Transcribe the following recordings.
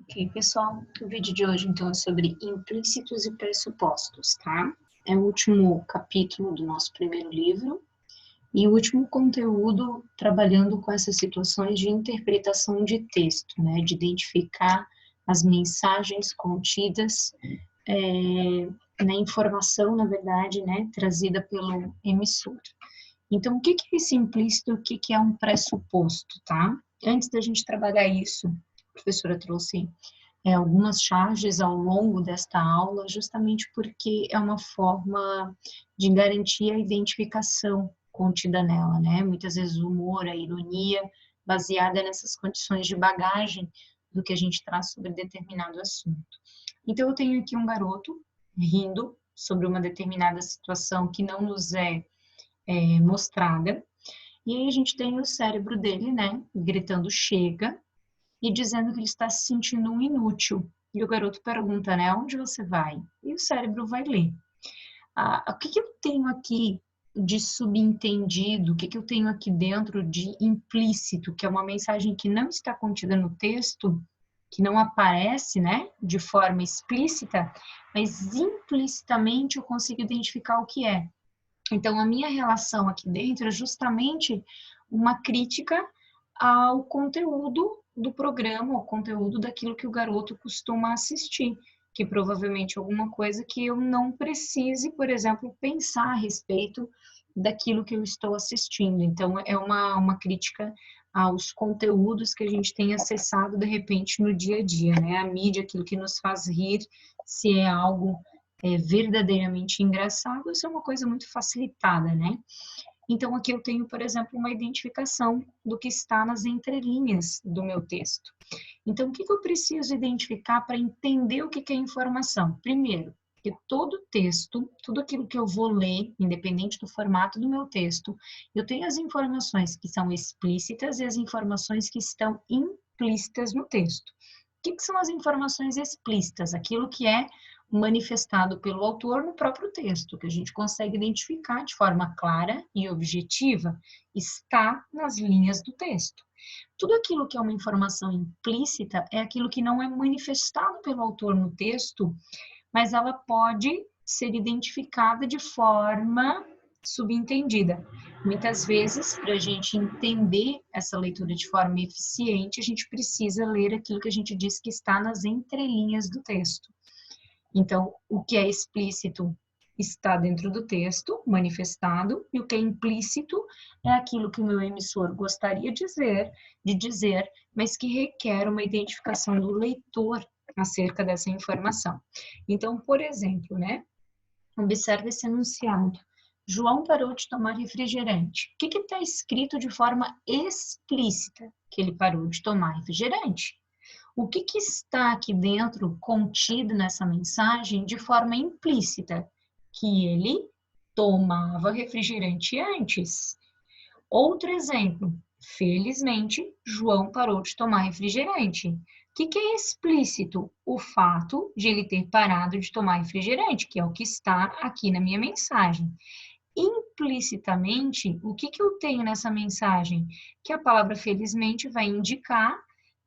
Ok, pessoal, o vídeo de hoje então é sobre implícitos e pressupostos, tá? É o último capítulo do nosso primeiro livro e o último conteúdo trabalhando com essas situações de interpretação de texto, né? De identificar as mensagens contidas na informação, na verdade, né? Trazida pelo emissor. Então, o que é esse implícito, o que é um pressuposto, tá? Antes da gente trabalhar isso, a professora trouxe algumas charges ao longo desta aula, justamente porque é uma forma de garantir a identificação contida nela, né? Muitas vezes o humor, a ironia, baseada nessas condições de bagagem do que a gente traz sobre determinado assunto. Então, eu tenho aqui um garoto rindo sobre uma determinada situação que não nos é mostrada, e aí a gente tem o cérebro dele, né, gritando chega, e dizendo que ele está se sentindo um inútil. E o garoto pergunta, né, onde você vai? E o cérebro vai ler. O que eu tenho aqui de subentendido, o que eu tenho aqui dentro de implícito, que é uma mensagem que não está contida no texto, que não aparece, né, de forma explícita, mas implicitamente eu consigo identificar o que é. Então, a minha relação aqui dentro é justamente uma crítica ao conteúdo do programa, ao conteúdo daquilo que o garoto costuma assistir, que provavelmente é alguma coisa que eu não precise, por exemplo, pensar a respeito daquilo que eu estou assistindo. Então, é uma crítica aos conteúdos que a gente tem acessado, de repente, no dia a dia, né? A mídia, aquilo que nos faz rir, se é algo verdadeiramente engraçado, isso é uma coisa muito facilitada, né? Então, aqui eu tenho, por exemplo, uma identificação do que está nas entrelinhas do meu texto. Então, o que eu preciso identificar para entender o que é informação? Primeiro, que todo texto, tudo aquilo que eu vou ler, independente do formato do meu texto, eu tenho as informações que são explícitas e as informações que estão implícitas no texto. O que são as informações explícitas? Aquilo que é manifestado pelo autor no próprio texto, que a gente consegue identificar de forma clara e objetiva, está nas linhas do texto. Tudo aquilo que é uma informação implícita é aquilo que não é manifestado pelo autor no texto, mas ela pode ser identificada de forma subentendida. Muitas vezes, para a gente entender essa leitura de forma eficiente, a gente precisa ler aquilo que a gente diz que está nas entrelinhas do texto. Então, o que é explícito está dentro do texto, manifestado, e o que é implícito é aquilo que o meu emissor gostaria de dizer, mas que requer uma identificação do leitor acerca dessa informação. Então, por exemplo, né, observe esse enunciado. João parou de tomar refrigerante. O que está escrito de forma explícita? Que ele parou de tomar refrigerante. O que está aqui dentro, contido nessa mensagem, de forma implícita? Que ele tomava refrigerante antes. Outro exemplo, felizmente, João parou de tomar refrigerante. O que é explícito? O fato de ele ter parado de tomar refrigerante, que é o que está aqui na minha mensagem. Implicitamente, o que eu tenho nessa mensagem? Que a palavra felizmente vai indicar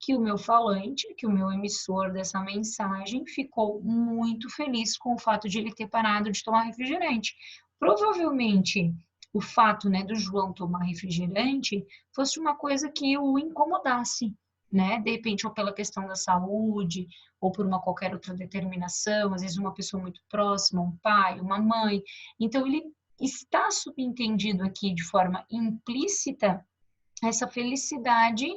que o meu falante, que o meu emissor dessa mensagem ficou muito feliz com o fato de ele ter parado de tomar refrigerante. Provavelmente, o fato, né, do João tomar refrigerante fosse uma coisa que o incomodasse, né? De repente, ou pela questão da saúde, ou por uma qualquer outra determinação, às vezes uma pessoa muito próxima, um pai, uma mãe. Então, ele está subentendido aqui de forma implícita essa felicidade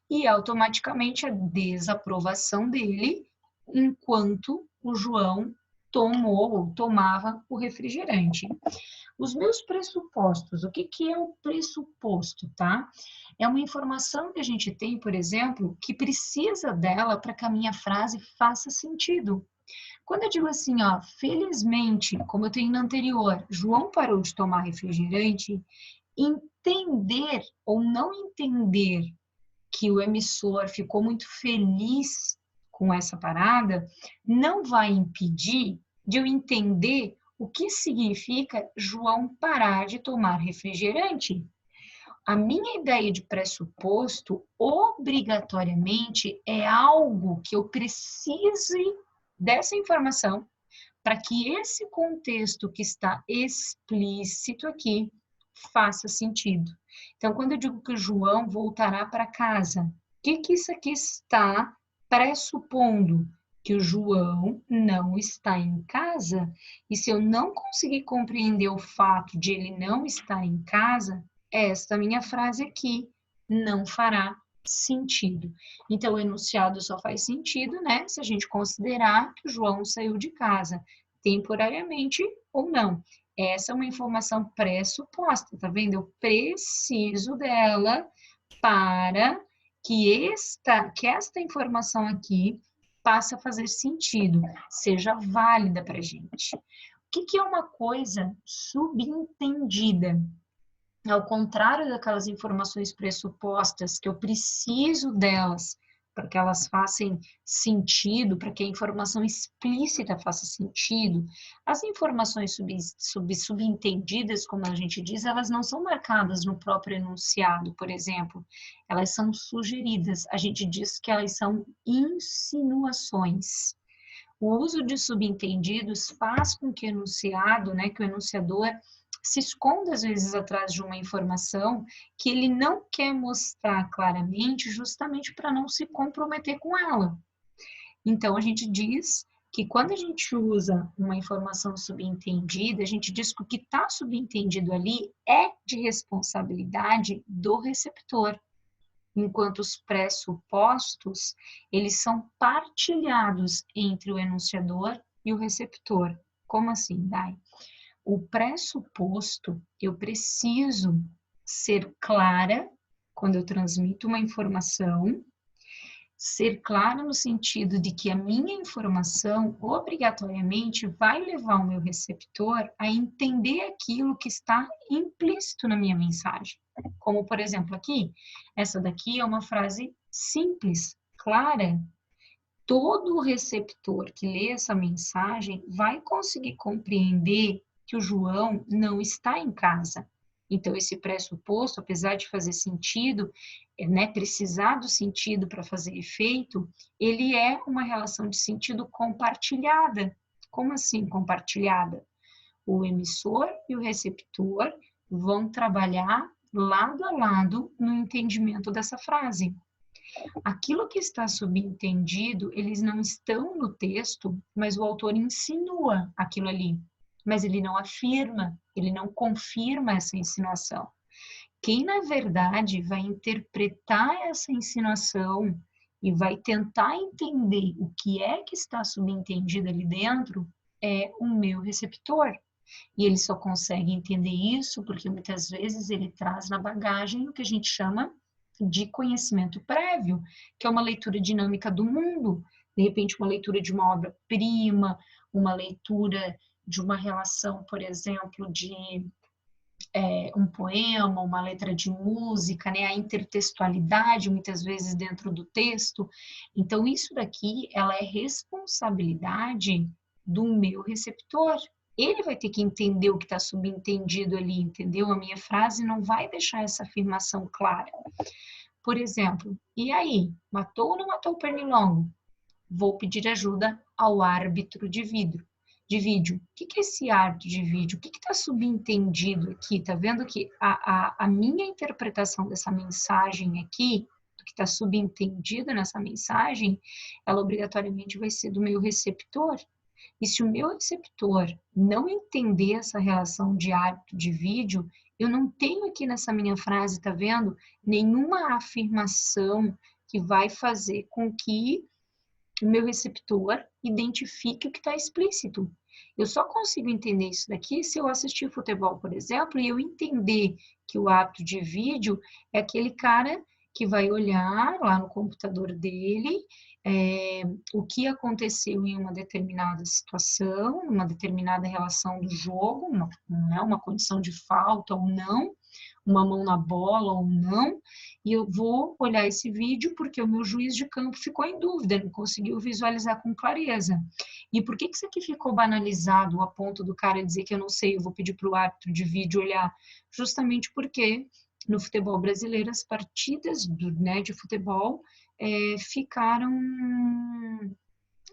e automaticamente a desaprovação dele enquanto o João tomou ou tomava o refrigerante. Os meus pressupostos, o que é o pressuposto, tá? É uma informação que a gente tem, por exemplo, que precisa dela para que a minha frase faça sentido. Quando eu digo assim, ó, felizmente, como eu tenho no anterior, João parou de tomar refrigerante, entender ou não entender que o emissor ficou muito feliz com essa parada, não vai impedir de eu entender o que significa João parar de tomar refrigerante. A minha ideia de pressuposto, obrigatoriamente, é algo que eu precise dessa informação para que esse contexto que está explícito aqui faça sentido. Então, quando eu digo que o João voltará para casa, o que isso aqui está pressupondo? Que o João não está em casa. E se eu não conseguir compreender o fato de ele não estar em casa, esta minha frase aqui não fará sentido. Então, o enunciado só faz sentido, né, se a gente considerar que o João saiu de casa, temporariamente ou não. Essa é uma informação pressuposta, tá vendo? Eu preciso dela para que esta informação aqui passe a fazer sentido, seja válida para a gente. O que é uma coisa subentendida? Ao contrário daquelas informações pressupostas, que eu preciso delas para que elas façam sentido, para que a informação explícita faça sentido, as informações subentendidas, como a gente diz, elas não são marcadas no próprio enunciado, por exemplo, elas são sugeridas, a gente diz que elas são insinuações. O uso de subentendidos faz com que o enunciado, né, que o enunciador se esconda às vezes atrás de uma informação que ele não quer mostrar claramente, justamente para não se comprometer com ela. Então, a gente diz que quando a gente usa uma informação subentendida, a gente diz que o que está subentendido ali é de responsabilidade do receptor, enquanto os pressupostos, eles são partilhados entre o enunciador e o receptor. Como assim, Dai? O pressuposto, eu preciso ser clara quando eu transmito uma informação, ser clara no sentido de que a minha informação obrigatoriamente vai levar o meu receptor a entender aquilo que está implícito na minha mensagem. Como, por exemplo, aqui, essa daqui é uma frase simples, clara. Todo receptor que lê essa mensagem vai conseguir compreender que o João não está em casa. Então, esse pressuposto, apesar de fazer sentido, né, precisar do sentido para fazer efeito, ele é uma relação de sentido compartilhada. Como assim compartilhada? O emissor e o receptor vão trabalhar lado a lado no entendimento dessa frase. Aquilo que está subentendido, eles não estão no texto, mas o autor insinua aquilo ali. Mas ele não afirma, ele não confirma essa insinuação. Quem, na verdade, vai interpretar essa insinuação e vai tentar entender o que é que está subentendido ali dentro é o meu receptor. E ele só consegue entender isso porque muitas vezes ele traz na bagagem o que a gente chama de conhecimento prévio, que é uma leitura dinâmica do mundo, de repente uma leitura de uma obra-prima, uma leitura de uma relação, por exemplo, de um poema, uma letra de música, né? A intertextualidade, muitas vezes, dentro do texto. Então, isso daqui, ela é responsabilidade do meu receptor. Ele vai ter que entender o que está subentendido ali, entendeu? A minha frase não vai deixar essa afirmação clara. Por exemplo, e aí? Matou ou não matou o pernilongo? Vou pedir ajuda ao árbitro de vídeo. O que é esse árbitro de vídeo? O que está subentendido aqui? Tá vendo que a minha interpretação dessa mensagem aqui, do que está subentendido nessa mensagem, ela obrigatoriamente vai ser do meu receptor. E se o meu receptor não entender essa relação de árbitro de vídeo, eu não tenho aqui nessa minha frase, tá vendo? Nenhuma afirmação que vai fazer com que o meu receptor identifique o que está explícito. Eu só consigo entender isso daqui se eu assistir futebol, por exemplo, e eu entender que o árbitro de vídeo é aquele cara que vai olhar lá no computador dele o que aconteceu em uma determinada situação, uma determinada relação do jogo, uma condição de falta ou não, uma mão na bola ou não, e eu vou olhar esse vídeo porque o meu juiz de campo ficou em dúvida, não conseguiu visualizar com clareza. E por que isso aqui ficou banalizado a ponto do cara dizer que eu não sei, eu vou pedir para o árbitro de vídeo olhar? Justamente porque no futebol brasileiro, as partidas né, de futebol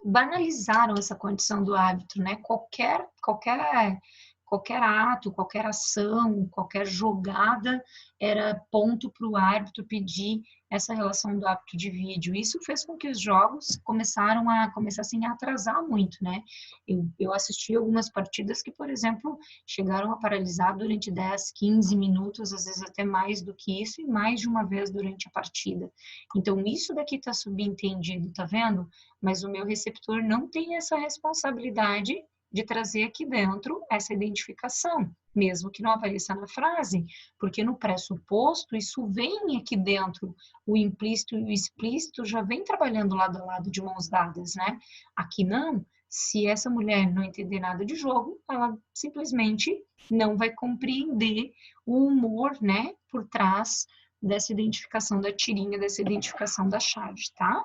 banalizaram essa condição do árbitro, né? Qualquer ato, qualquer ação, qualquer jogada era ponto para o árbitro pedir essa relação do árbitro de vídeo. Isso fez com que os jogos começassem a atrasar muito, né? Eu assisti algumas partidas que, por exemplo, chegaram a paralisar durante 10, 15 minutos, às vezes até mais do que isso, e mais de uma vez durante a partida. Então, isso daqui está subentendido, tá vendo? Mas o meu receptor não tem essa responsabilidade de trazer aqui dentro essa identificação, mesmo que não apareça na frase, porque no pressuposto isso vem aqui dentro, o implícito e o explícito já vem trabalhando lado a lado de mãos dadas, né? Aqui não, se essa mulher não entender nada de jogo, ela simplesmente não vai compreender o humor, né, por trás dessa identificação da tirinha, dessa identificação da chave, tá?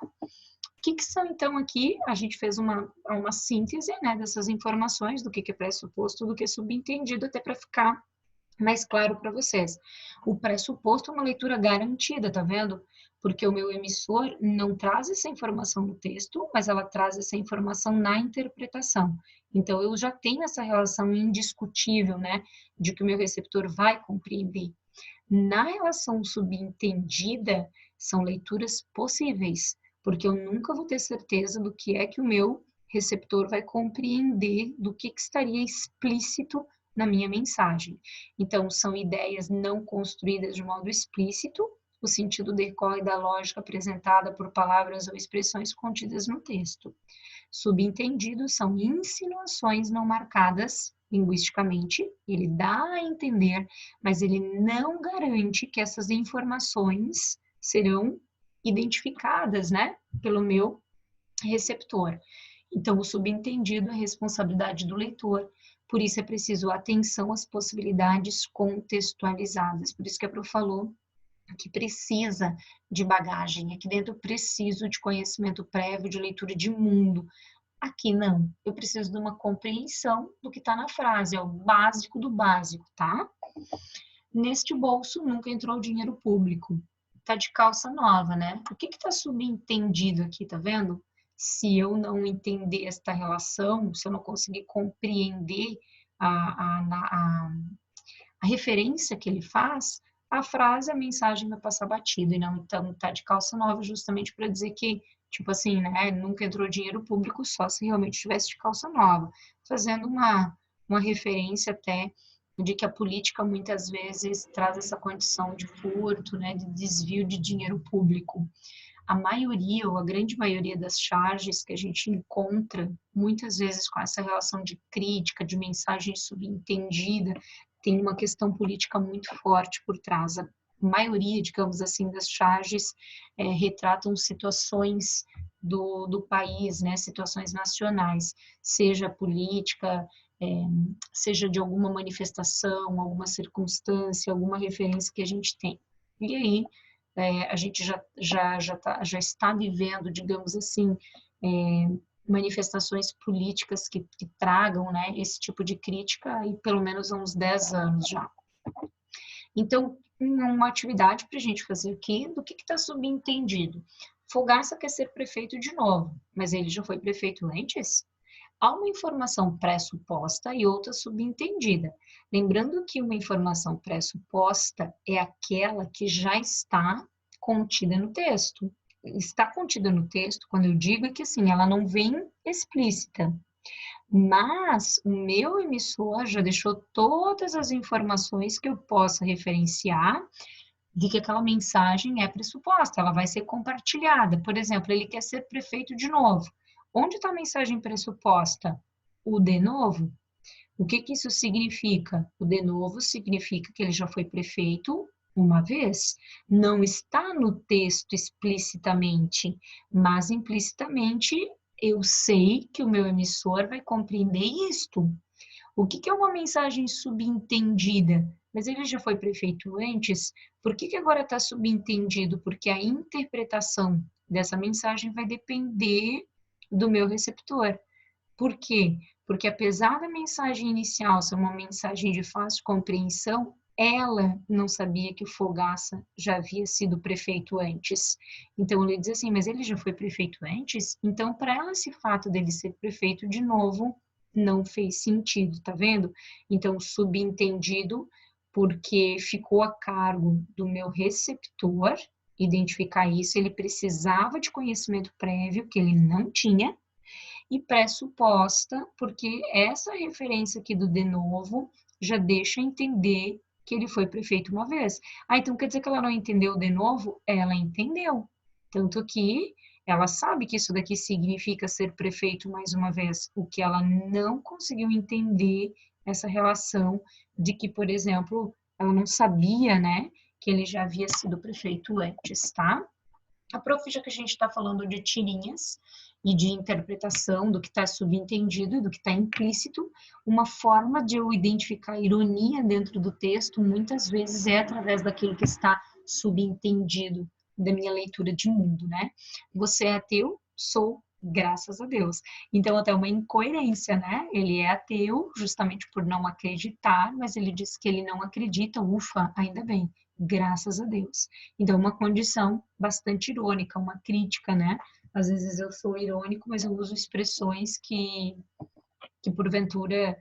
O que são, então, aqui? A gente fez uma síntese, né, dessas informações, do que é pressuposto, do que é subentendido, até para ficar mais claro para vocês. O pressuposto é uma leitura garantida, tá vendo? Porque o meu emissor não traz essa informação no texto, mas ela traz essa informação na interpretação. Então, eu já tenho essa relação indiscutível, né, de que o meu receptor vai compreender. Na relação subentendida, são leituras possíveis, porque eu nunca vou ter certeza do que é que o meu receptor vai compreender, do que estaria explícito na minha mensagem. Então, são ideias não construídas de modo explícito, o sentido decorre da lógica apresentada por palavras ou expressões contidas no texto. Subentendidos são insinuações não marcadas linguisticamente, ele dá a entender, mas ele não garante que essas informações serão identificadas, né, pelo meu receptor. Então, o subentendido é responsabilidade do leitor, por isso é preciso atenção às possibilidades contextualizadas. Por isso que a Pro falou que precisa de bagagem. Aqui dentro eu preciso de conhecimento prévio, de leitura de mundo. Aqui não. Eu preciso de uma compreensão do que está na frase, é o básico do básico, tá? Neste bolso nunca entrou dinheiro público. Tá de calça nova, né? O que está subentendido aqui, tá vendo? Se eu não entender esta relação, se eu não conseguir compreender a referência que ele faz, a frase, a mensagem vai passar batida. E não, então, tá de calça nova justamente para dizer que, tipo assim, né, nunca entrou dinheiro público só se realmente tivesse de calça nova. Fazendo uma referência até de que a política muitas vezes traz essa condição de furto, né, de desvio de dinheiro público. A maioria, ou a grande maioria das charges que a gente encontra, muitas vezes com essa relação de crítica, de mensagem subentendida, tem uma questão política muito forte por trás. A maioria, digamos assim, das charges retratam situações do país, né, situações nacionais, seja política, seja de alguma manifestação, alguma circunstância, alguma referência que a gente tem. E aí, a gente já está vivendo, digamos assim, manifestações políticas que tragam, né, esse tipo de crítica aí pelo menos há uns 10 anos já. Então, uma atividade para a gente fazer aqui, do que está subentendido? Fogaça quer ser prefeito de novo, mas ele já foi prefeito antes? Há uma informação pressuposta e outra subentendida. Lembrando que uma informação pressuposta é aquela que já está contida no texto. Está contida no texto, quando eu digo, é que assim, ela não vem explícita. Mas o meu emissor já deixou todas as informações que eu possa referenciar de que aquela mensagem é pressuposta, ela vai ser compartilhada. Por exemplo, ele quer ser prefeito de novo. Onde está a mensagem pressuposta? O de novo. O que isso significa? O de novo significa que ele já foi prefeito uma vez. Não está no texto explicitamente, mas implicitamente eu sei que o meu emissor vai compreender isto. O que é uma mensagem subentendida? Mas ele já foi prefeito antes, por que agora está subentendido? Porque a interpretação dessa mensagem vai depender do meu receptor. Por quê? Porque apesar da mensagem inicial ser uma mensagem de fácil compreensão, ela não sabia que o Fogaça já havia sido prefeito antes. Então ele diz assim, mas ele já foi prefeito antes? Então para ela esse fato dele ser prefeito de novo não fez sentido, tá vendo? Então subentendido porque ficou a cargo do meu receptor identificar isso, ele precisava de conhecimento prévio que ele não tinha, e pressuposta, porque essa referência aqui do de novo já deixa entender que ele foi prefeito uma vez. Ah, então quer dizer que ela não entendeu de novo? Ela entendeu. Tanto que ela sabe que isso daqui significa ser prefeito mais uma vez. O que ela não conseguiu entender essa relação de que, por exemplo, ela não sabia, né, que ele já havia sido prefeito antes, tá? A prof, já que a gente está falando de tirinhas e de interpretação do que está subentendido e do que está implícito, uma forma de eu identificar ironia dentro do texto, muitas vezes, é através daquilo que está subentendido da minha leitura de mundo, né? Você é ateu? Sou, graças a Deus. Então, até uma incoerência, né? Ele é ateu justamente por não acreditar, mas ele diz que ele não acredita, ufa, ainda bem, graças a Deus. Então, uma condição bastante irônica, uma crítica, né? Às vezes eu sou irônico, mas eu uso expressões que porventura,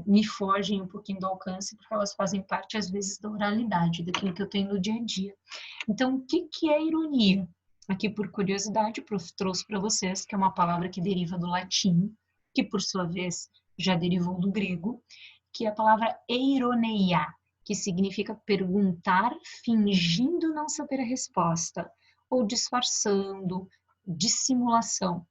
me fogem um pouquinho do alcance, porque elas fazem parte, às vezes, da oralidade, daquilo que eu tenho no dia a dia. Então, o que é ironia? Aqui, por curiosidade, o prof trouxe para vocês que é uma palavra que deriva do latim, que, por sua vez, já derivou do grego, que é a palavra eironeia, que significa perguntar fingindo não saber a resposta, ou disfarçando, dissimulação.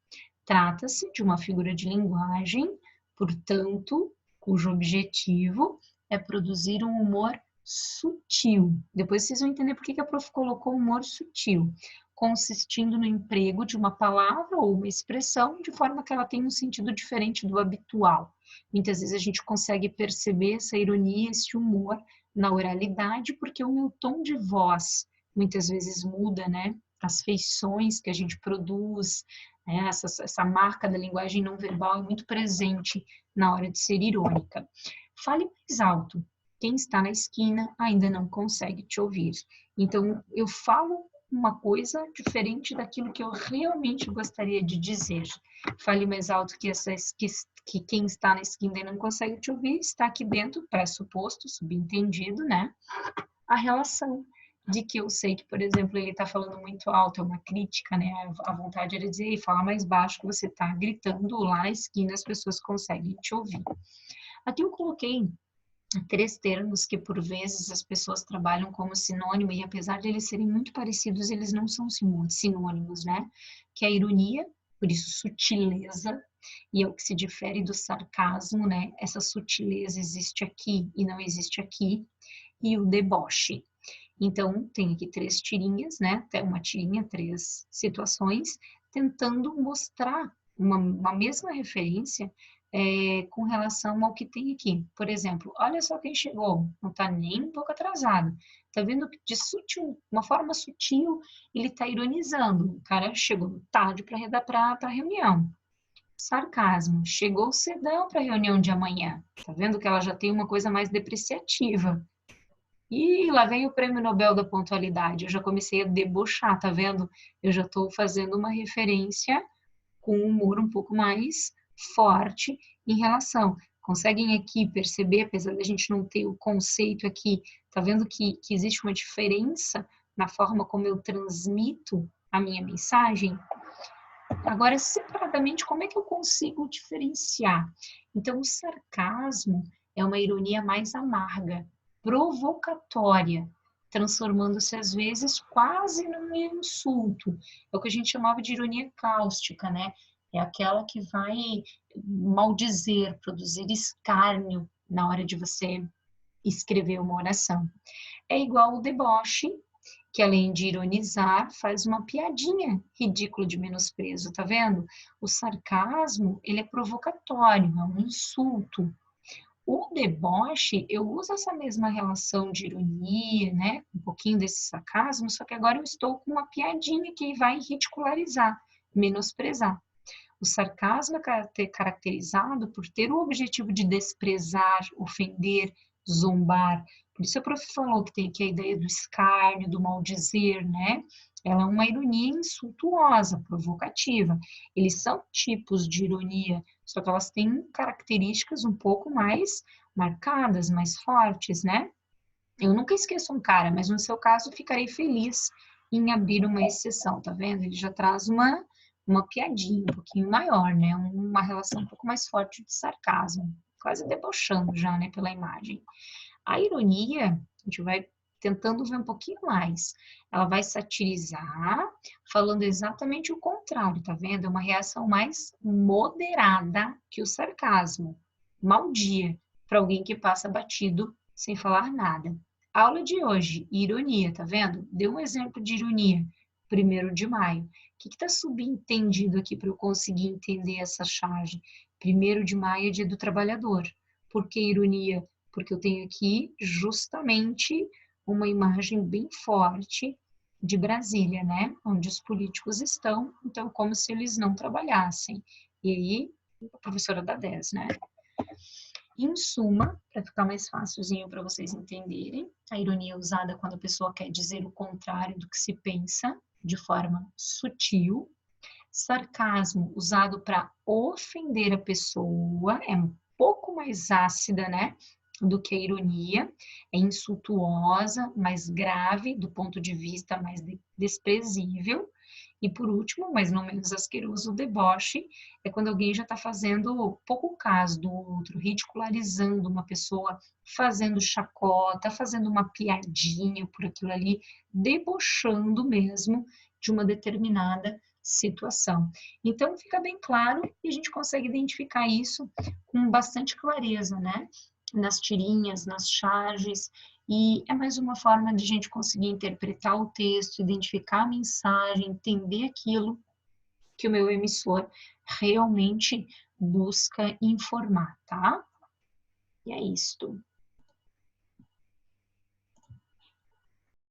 Trata-se de uma figura de linguagem, portanto, cujo objetivo é produzir um humor sutil. Depois vocês vão entender por que a prof colocou humor sutil, consistindo no emprego de uma palavra ou uma expressão de forma que ela tenha um sentido diferente do habitual. Muitas vezes a gente consegue perceber essa ironia, esse humor na oralidade, porque o meu tom de voz muitas vezes muda, né? As feições que a gente produz, né? Essa marca da linguagem não verbal é muito presente na hora de ser irônica. Fale mais alto. Quem está na esquina ainda não consegue te ouvir. Então, eu falo uma coisa diferente daquilo que eu realmente gostaria de dizer. Fale mais alto que quem está na esquina e não consegue te ouvir, está aqui dentro, pressuposto, subentendido, né? A relação de que eu sei que, por exemplo, ele está falando muito alto, é uma crítica, né? A vontade era dizer, fala mais baixo que você está gritando lá na esquina, as pessoas conseguem te ouvir. Aqui eu coloquei 3 termos que, por vezes, as pessoas trabalham como sinônimo, e apesar de eles serem muito parecidos, eles não são sinônimos, né? Que é a ironia, por isso sutileza, e é o que se difere do sarcasmo, né? Essa sutileza existe aqui e não existe aqui, e o deboche. Então, tem aqui 3 tirinhas, né? Até uma tirinha, 3 situações, tentando mostrar uma mesma referência com relação ao que tem aqui. Por exemplo, olha só quem chegou, não está nem um pouco atrasado. Está vendo que de sutil, uma forma sutil, ele está ironizando. O cara chegou tarde para a reunião. Sarcasmo, chegou cedão para a reunião de amanhã. Está vendo que ela já tem uma coisa mais depreciativa. E lá vem o Prêmio Nobel da Pontualidade. Eu já comecei a debochar, tá vendo? Eu já estou fazendo uma referência com um humor um pouco mais forte em relação. Conseguem aqui perceber, apesar da gente não ter o conceito aqui, tá vendo que existe uma diferença na forma como eu transmito a minha mensagem? Agora, separadamente, como é que eu consigo diferenciar? Então, o sarcasmo é uma ironia mais amarga, provocatória, transformando-se às vezes quase num insulto. É o que a gente chamava de ironia cáustica, né? É aquela que vai maldizer, produzir escárnio na hora de você escrever uma oração. É igual o deboche, que além de ironizar, faz uma piadinha ridícula de menosprezo, tá vendo? O sarcasmo, ele é provocatório, é um insulto. O deboche, eu uso essa mesma relação de ironia, né? Um pouquinho desse sarcasmo, só que agora eu estou com uma piadinha que vai ridicularizar, menosprezar. O sarcasmo é caracterizado por ter o objetivo de desprezar, ofender, zombar, Por isso a prof falou que tem aqui a ideia do escárnio, do maldizer, né? Ela é uma ironia insultuosa, provocativa. Eles são tipos de ironia, só que elas têm características um pouco mais marcadas, mais fortes, né? Eu nunca esqueço um cara, mas no seu caso ficarei feliz em abrir uma exceção, tá vendo? Ele já traz uma piadinha um pouquinho maior, né? Uma relação um pouco mais forte de sarcasmo, quase debochando já, né, pela imagem. A ironia, a gente vai tentando ver um pouquinho mais. Ela vai satirizar, falando exatamente o contrário, tá vendo? É uma reação mais moderada que o sarcasmo. Mau dia para alguém que passa batido sem falar nada. Aula de hoje, ironia, tá vendo? Deu um exemplo de ironia. 1º de maio. O que está subentendido aqui para eu conseguir entender essa charge? 1º de maio é dia do trabalhador. Por que ironia? Porque eu tenho aqui justamente uma imagem bem forte de Brasília, né? Onde os políticos estão, então como se eles não trabalhassem. E aí, a professora dá 10, né? Em suma, para ficar mais facilzinho para vocês entenderem, a ironia é usada quando a pessoa quer dizer o contrário do que se pensa, de forma sutil. Sarcasmo usado para ofender a pessoa, é um pouco mais ácida, né? Do que a ironia, é insultuosa, mais grave, do ponto de vista mais desprezível. E por último, mas não menos asqueroso, o deboche é quando alguém já está fazendo pouco caso do outro, ridicularizando uma pessoa, fazendo chacota, fazendo uma piadinha por aquilo ali, debochando mesmo de uma determinada situação. Então, fica bem claro e a gente consegue identificar isso com bastante clareza, né? Nas tirinhas, nas charges, e é mais uma forma de a gente conseguir interpretar o texto, identificar a mensagem, entender aquilo que o meu emissor realmente busca informar, tá? E é isto.